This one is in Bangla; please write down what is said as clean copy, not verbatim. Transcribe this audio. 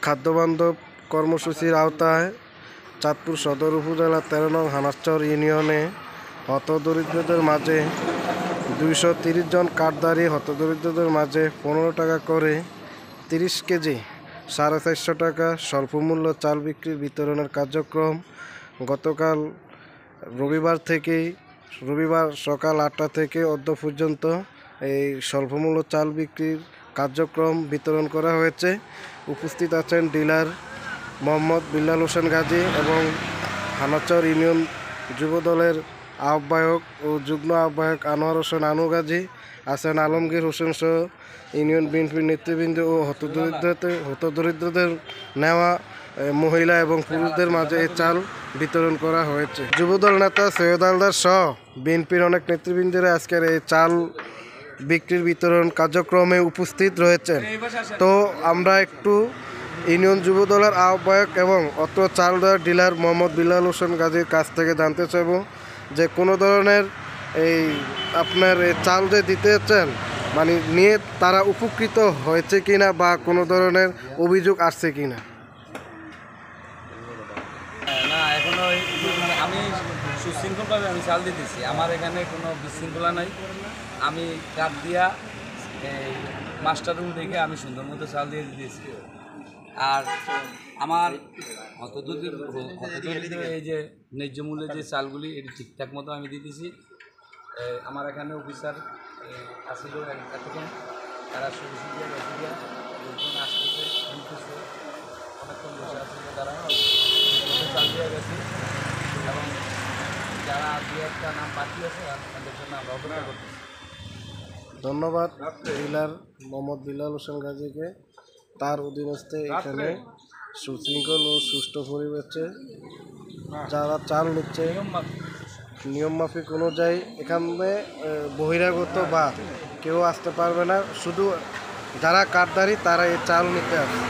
খাদ্যবান্ধব কর্মসূচির আওতায় চাঁদপুর সদর উপজেলার ১৩ নং হানাচর ইউনিয়নে হতদরিদ্রদের মাঝে ২৩০ জন কার্ডধারী হতদরিদ্রদের মাঝে ১৫ টাকা করে ৩০ কেজি ৪৫০ টাকা স্বল্পমূল্য চাল বিক্রি বিতরণের কার্যক্রম গতকাল রবিবার সকাল ৮টা থেকে অদ্য পর্যন্ত এই স্বল্পমূল্য চাল বিক্রির কার্যক্রম বিতরণ করা হয়েছে। উপস্থিত আছেন ডিলার মোহাম্মদ বিল্লাল হোসেন গাজী এবং হানাচর ইউনিয়ন যুবদলের আহ্বায়ক ও যুগ্ম আহ্বায়ক আনোয়ার হোসেন আনু গাজী, আছেন আলমগীর হোসেন সহ ইউনিয়ন বিএনপির নেতৃবৃন্দ ও হতদরিদ্রদের নেওয়া মহিলা এবং পুরুষদের মাঝে এই চাল বিতরণ করা হয়েছে। যুবদল নেতা সৈয়দ আলদার সহ বিএনপির অনেক নেতৃবৃন্দরা আজকের এই চাল বিক্রির বিতরণ কার্যক্রমে উপস্থিত রয়েছেন। তো আমরা একটু ইউনিয়ন যুবদলের আহ্বায়ক এবং অত্র চাল দেওয়ার ডিলার মোহাম্মদ বিল্লাল হোসেন গাজীর কাছ থেকে জানতে চাইব যে কোনো ধরনের এই আপনার এই চাল যে দিতেছেন মানে নিয়ে তারা উপকৃত হয়েছে কিনা বা কোনো ধরনের অভিযোগ আসছে কিনা। না, এখনো আমি সুশৃঙ্খলভাবে আমি চাল দিতেছি। আমার এখানে কোনো বিশৃঙ্খলা নাই। আমি কাঠ দিয়া এই মাস্টার রুম থেকে আমি সুন্দর মতো চাল দিয়ে দিতেছি। আর আমার এই যে ন্যায্য মূল্যের যে চালগুলি এটি ঠিকঠাক মতো আমি দিতেছি। আমার এখানে অফিসার আসছিল এতক্ষণ, তারা সুবিধা দিয়া আসতেছে দিতেছে, অনেকক্ষণ বসে আসছিল তারা চাল দিয়ে গেছে এবং যারা দু একটা নাম বাকি আছে তাদের জন্য আমরা অপেক্ষা করতেছি। ধন্যবাদ ডিলার মোহাম্মদ বিল্লাল হোসেন গাজীকে। তার অধীনস্থে এখানে সুশৃঙ্খল ও সুষ্ঠু পরিবেশে যারা চাল নিচ্ছে নিয়ম মাফিক অনুযায়ী এখানে বহিরাগত বা কেউ আসতে পারবে না, শুধু যারা কার্ডধারী তারা এই চাল নিতে আসে।